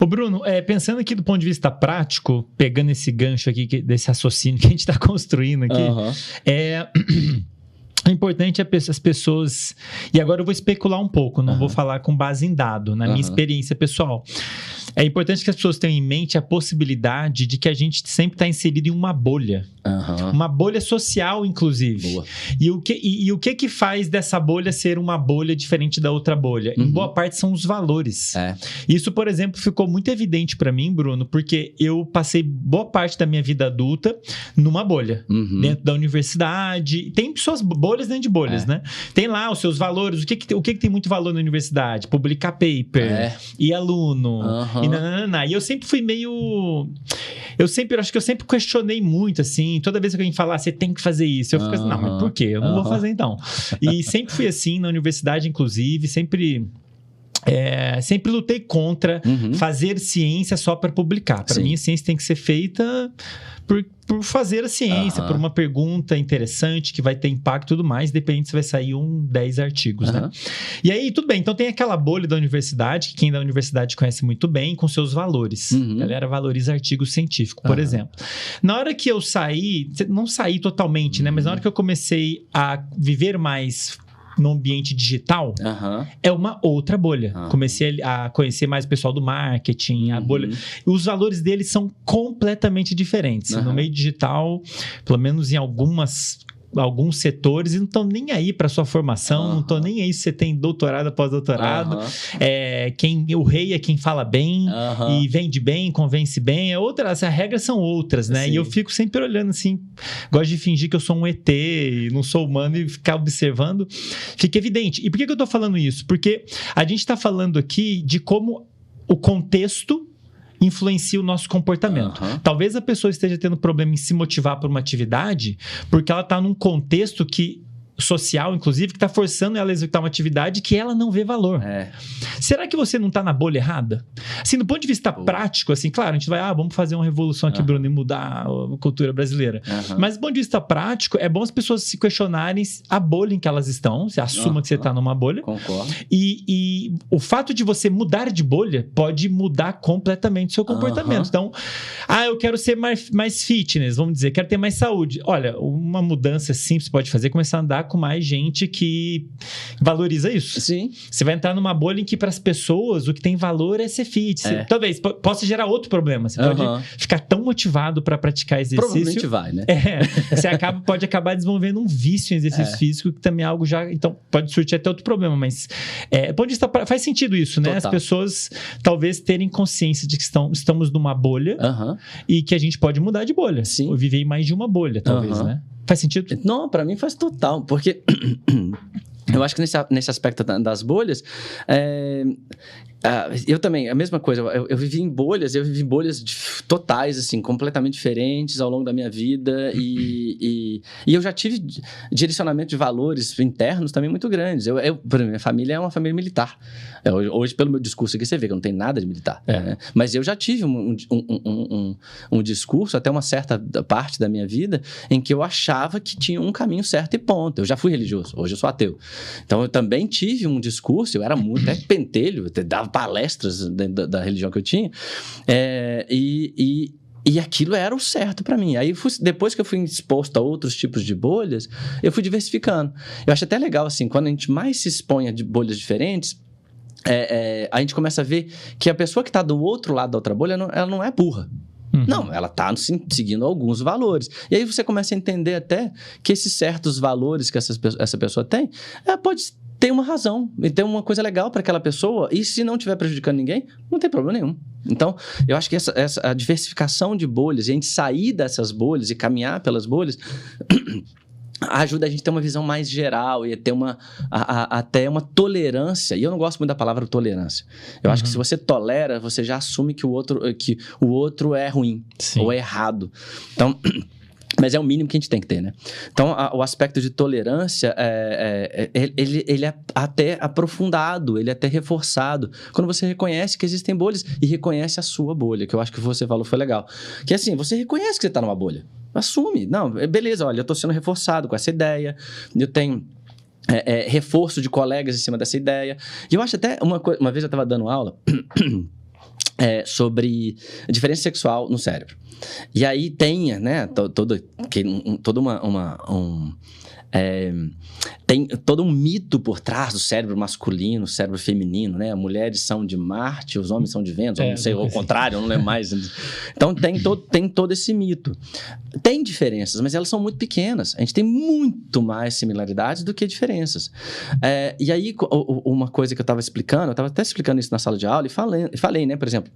Ô Bruno, pensando aqui do ponto de vista prático, pegando esse gancho aqui, desse raciocínio que a gente está construindo aqui, é importante as pessoas... E agora eu vou especular um pouco, não vou falar com base em dado, na minha experiência pessoal. É importante que as pessoas tenham em mente a possibilidade de que a gente sempre está inserido em uma bolha. Uma bolha social, inclusive. Boa. E o que faz dessa bolha ser uma bolha diferente da outra bolha? Em boa parte são os valores. Isso, por exemplo, ficou muito evidente para mim, Bruno, porque eu passei boa parte da minha vida adulta numa bolha. Dentro da universidade. Tem pessoas bolhas dentro de bolhas, né? Tem lá os seus valores. O que tem muito valor na universidade? Publicar paper. E aluno. E eu sempre fui meio... Acho que eu sempre questionei muito, assim. Toda vez que alguém falar, você tem que fazer isso. Eu fico assim, não, mas por quê? Eu não vou fazer então. E sempre fui assim, na universidade, inclusive. Sempre lutei contra fazer ciência só para publicar. Para mim, a ciência tem que ser feita por fazer a ciência, por uma pergunta interessante que vai ter impacto e tudo mais, dependendo se vai sair 10 artigos, né? E aí, tudo bem. Então, tem aquela bolha da universidade, que quem da universidade conhece muito bem, com seus valores. A galera valoriza artigo científico, por exemplo. Na hora que eu saí, não saí totalmente, né? Mas na hora que eu comecei a viver mais no ambiente digital, é uma outra bolha. Comecei a conhecer mais o pessoal do marketing, a bolha. Os valores deles são completamente diferentes. No meio digital, pelo menos em alguns setores, e não estão nem aí para sua formação, não estão nem aí se você tem doutorado, pós-doutorado. O rei é quem fala bem e vende bem, convence bem. As regras são outras, né? Sim. E eu fico sempre olhando assim, gosto de fingir que eu sou um ET e não sou humano e ficar observando. Fica evidente. E por que eu tô falando isso? Porque a gente tá falando aqui de como o contexto influencia o nosso comportamento. Talvez a pessoa esteja tendo problema em se motivar por uma atividade porque ela está num contexto social, inclusive, que está forçando ela a executar uma atividade que ela não vê valor. Será que você não está na bolha errada? Assim, do ponto de vista prático, assim, claro, a gente vai, vamos fazer uma revolução aqui, Bruno, e mudar a cultura brasileira. Mas do ponto de vista prático, é bom as pessoas se questionarem a bolha em que elas estão, você assuma que você está numa bolha. Concordo. E o fato de você mudar de bolha pode mudar completamente o seu comportamento. Então, eu quero ser mais fitness, vamos dizer, quero ter mais saúde. Olha, uma mudança simples que você pode fazer é começar a andar com mais gente que valoriza isso. Sim. Você vai entrar numa bolha em que, para as pessoas, o que tem valor é ser fit. Talvez possa gerar outro problema. Você pode ficar tão motivado para praticar exercício. Provavelmente vai, né? Você pode acabar desenvolvendo um vício em exercício físico, que também é algo já... Então, pode surtir até outro problema, mas... faz sentido isso, né? Total. As pessoas, talvez, terem consciência de que estamos numa bolha e que a gente pode mudar de bolha. Sim. Ou viver em mais de uma bolha, talvez, né? Faz sentido? Não, pra mim faz total, porque eu acho que nesse aspecto das bolhas, eu também, a mesma coisa, eu vivi em bolhas totais, assim, completamente diferentes ao longo da minha vida e eu já tive direcionamento de valores internos também muito grandes. Por exemplo, minha família é uma família militar. Hoje, pelo meu discurso aqui, você vê que não tem nada de militar. Né? Mas eu já tive um discurso, até uma certa parte da minha vida, em que eu achava que tinha um caminho certo e ponto. Eu já fui religioso, hoje eu sou ateu. Então, eu também tive um discurso, eu era muito pentelho, eu dava palestras dentro da religião que eu tinha, e aquilo era o certo para mim. Aí, depois que eu fui exposto a outros tipos de bolhas, eu fui diversificando. Eu acho até legal, assim, quando a gente mais se expõe a bolhas diferentes, a gente começa a ver que a pessoa que está do outro lado da outra bolha, ela não é burra. Não, ela está seguindo alguns valores. E aí você começa a entender até que esses certos valores que essa pessoa tem, pode ter uma razão e ter uma coisa legal para aquela pessoa, e se não estiver prejudicando ninguém, não tem problema nenhum. Então, eu acho que a diversificação de bolhas, e a gente sair dessas bolhas e caminhar pelas bolhas... ajuda a gente a ter uma visão mais geral e a ter até uma tolerância. E eu não gosto muito da palavra tolerância. Eu acho que se você tolera, você já assume que o outro é ruim. Sim. Ou é errado. Então... Mas é o mínimo que a gente tem que ter, né? Então, o aspecto de tolerância, ele é até aprofundado, ele é até reforçado. Quando você reconhece que existem bolhas e reconhece a sua bolha, que eu acho que você falou foi legal. Que assim, você reconhece que você está numa bolha. Assume. Não, beleza, olha, eu estou sendo reforçado com essa ideia, eu tenho... reforço de colegas em cima dessa ideia. E eu acho até... Uma vez eu estava dando aula... sobre a diferença sexual no cérebro. E aí tem, né, tem todo um mito por trás do cérebro masculino, cérebro feminino, né? Mulheres são de Marte, os homens são de Vênus, não sei, ao contrário, eu não lembro mais. Então tem todo esse mito. Tem diferenças, mas elas são muito pequenas. A gente tem muito mais similaridades do que diferenças. E aí, uma coisa que eu estava explicando, eu estava até explicando isso na sala de aula e falei, né, por exemplo,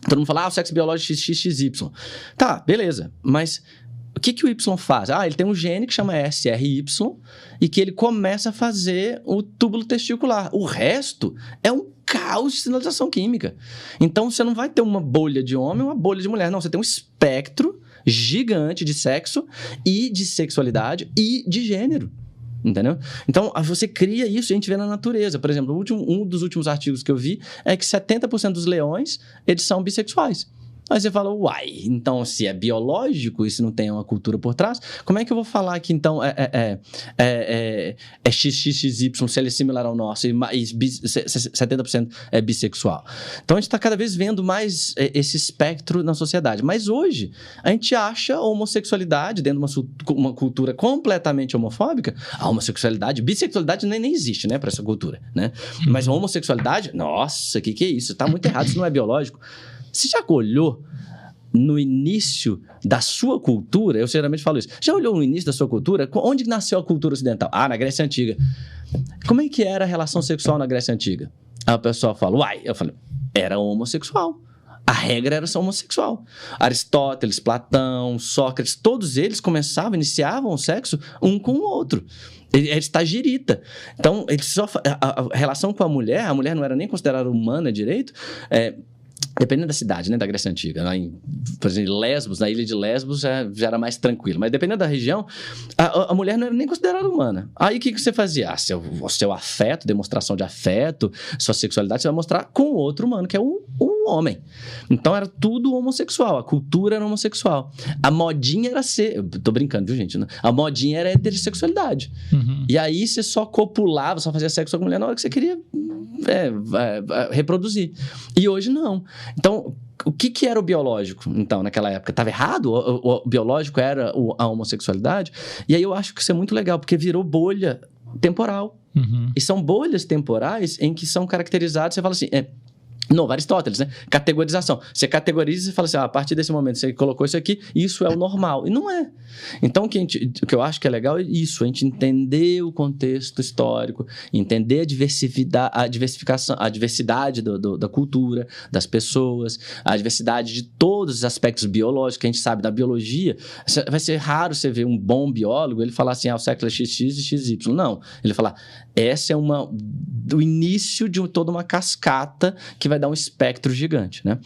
todo mundo fala, o sexo biológico XXY. Tá, beleza, mas o que o Y faz? Ele tem um gene que chama SRY e que ele começa a fazer o túbulo testicular. O resto é um caos de sinalização química. Então, você não vai ter uma bolha de homem e uma bolha de mulher. Não, você tem um espectro gigante de sexo e de sexualidade e de gênero. Entendeu? Então, você cria isso e a gente vê na natureza. Por exemplo, um dos últimos artigos que eu vi é que 70% dos leões, eles são bissexuais. Aí você fala, então se é biológico e se não tem uma cultura por trás, como é que eu vou falar que então é XXY, se ele é similar ao nosso, e 70% é bissexual? Então a gente está cada vez vendo mais esse espectro na sociedade. Mas hoje, a gente acha a homossexualidade dentro de uma cultura completamente homofóbica. A homossexualidade, bissexualidade nem existe, né, para essa cultura, né? Mas a homossexualidade, nossa, que é isso? Está muito errado, isso não é biológico. Você já olhou no início da sua cultura? Eu geralmente falo isso. Já olhou no início da sua cultura? Onde nasceu a cultura ocidental? Na Grécia Antiga. Como é que era a relação sexual na Grécia Antiga? Aí o pessoal fala, eu falei, era homossexual. A regra era só homossexual. Aristóteles, Platão, Sócrates, todos eles iniciavam o sexo um com o outro. É estagirita. Então, a relação com a mulher não era nem considerada humana direito, dependendo da cidade, né, da Grécia Antiga. Por exemplo, Lesbos, na ilha de Lesbos já era mais tranquilo. Mas dependendo da região, a mulher não era nem considerada humana. Aí o que você fazia? Seu afeto, demonstração de afeto, sua sexualidade, você vai mostrar com outro humano, que é um homem. Então era tudo homossexual. A cultura era homossexual. A modinha era ser... Eu tô brincando, viu, gente? A modinha era heterossexualidade. Uhum. E aí você só copulava, só fazia sexo com a mulher na hora que você queria reproduzir. E hoje não. Então, o que era o biológico, então, naquela época? Estava errado? O biológico era a homossexualidade? E aí eu acho que isso é muito legal, porque virou bolha temporal. Uhum. E são bolhas temporais em que são caracterizadas, você fala assim... Novo, Aristóteles, né? Categorização. Você categoriza e fala assim, a partir desse momento você colocou isso aqui, isso é o normal. E não é. Então, o que eu acho que é legal é isso, a gente entender o contexto histórico, entender a diversidade da cultura, das pessoas, a diversidade de todos os aspectos biológicos que a gente sabe da biologia. Vai ser raro você ver um bom biólogo, ele falar assim, o sexo é XX e XY. Não. Ele falar, essa é o início de toda uma cascata que vai dar um espectro gigante, né?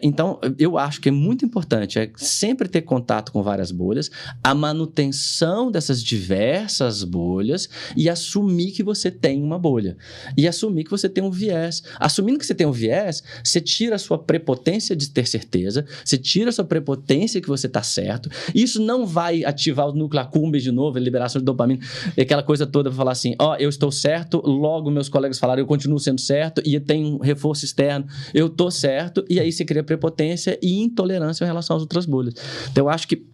Então, eu acho que é muito importante sempre ter contato com várias bolhas, a manutenção dessas diversas bolhas e assumir que você tem uma bolha. E assumir que você tem um viés. Assumindo que você tem um viés, você tira a sua prepotência de ter certeza, você tira a sua prepotência que você está certo. Isso não vai ativar o núcleo accumbens de novo, a liberação de dopamina, aquela coisa toda, para falar assim, eu estou certo, logo meus colegas falaram, eu continuo sendo certo e eu tenho um reforço externo, eu tô certo, e aí você cria prepotência e intolerância em relação às outras bolhas. Então, eu acho que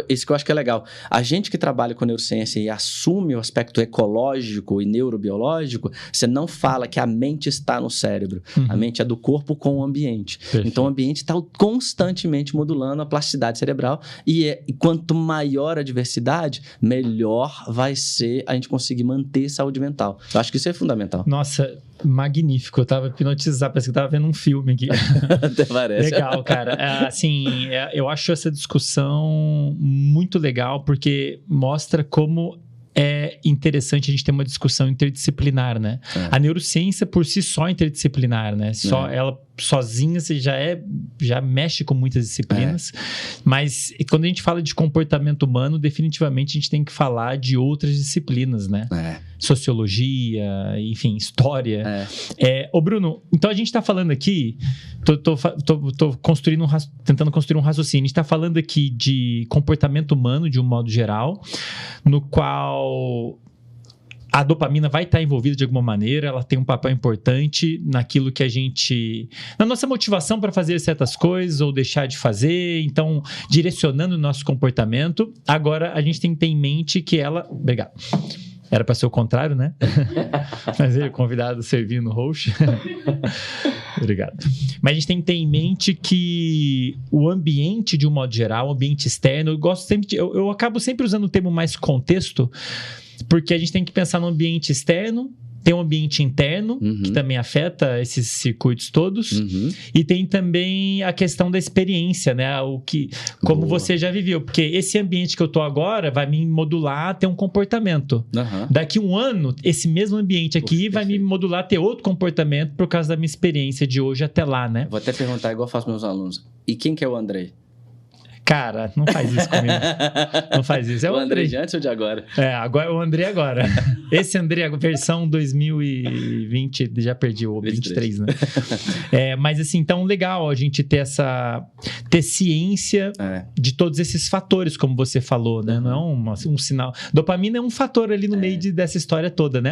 isso que eu acho que é legal. A gente que trabalha com neurociência e assume o aspecto ecológico e neurobiológico, você não fala que a mente está no cérebro. Uhum. A mente é do corpo com o ambiente. Perfeito. Então, o ambiente está constantemente modulando a plasticidade cerebral e quanto maior a diversidade, melhor vai ser a gente conseguir manter saúde mental. Eu acho que isso é fundamental. Nossa, magnífico. Eu tava hipnotizado, parece que eu tava vendo um filme aqui. Até parece. Legal, cara. Eu acho essa discussão muito legal, porque mostra como é interessante a gente ter uma discussão interdisciplinar, né? A neurociência por si só é interdisciplinar, né? Ela sozinha você já mexe com muitas disciplinas, mas quando a gente fala de comportamento humano, definitivamente a gente tem que falar de outras disciplinas, né? Sociologia, enfim, história. Ô Bruno, então a gente tá falando aqui, tô tentando construir um raciocínio, a gente tá falando aqui de comportamento humano de um modo geral, no qual a dopamina vai estar envolvida de alguma maneira, ela tem um papel importante naquilo que a gente... na nossa motivação para fazer certas coisas ou deixar de fazer, então direcionando o nosso comportamento. Agora, a gente tem que ter em mente que ela... Obrigado. Era para ser o contrário, né? Mas ele, convidado, servindo o host. Obrigado. Mas a gente tem que ter em mente que o ambiente, de um modo geral, o ambiente externo, eu acabo sempre usando o termo mais contexto, porque a gente tem que pensar no ambiente externo, tem um ambiente interno, que também afeta esses circuitos todos, e tem também a questão da experiência, né? Como você já viveu, porque esse ambiente que eu tô agora vai me modular a ter um comportamento. Daqui um ano, esse mesmo ambiente aqui vai me modular a ter outro comportamento por causa da minha experiência de hoje até lá, né? Vou até perguntar, igual eu faço meus alunos, e quem que é o Andrei? Cara, não faz isso comigo. Não faz isso. É o Andrei de antes ou de agora? Agora, o Andrei agora. Esse Andrei, versão 2020, já perdi o 23, né? Mas assim, então legal a gente ter ciência de todos esses fatores, como você falou, né? Não é um sinal. Dopamina é um fator ali no meio dessa história toda, né?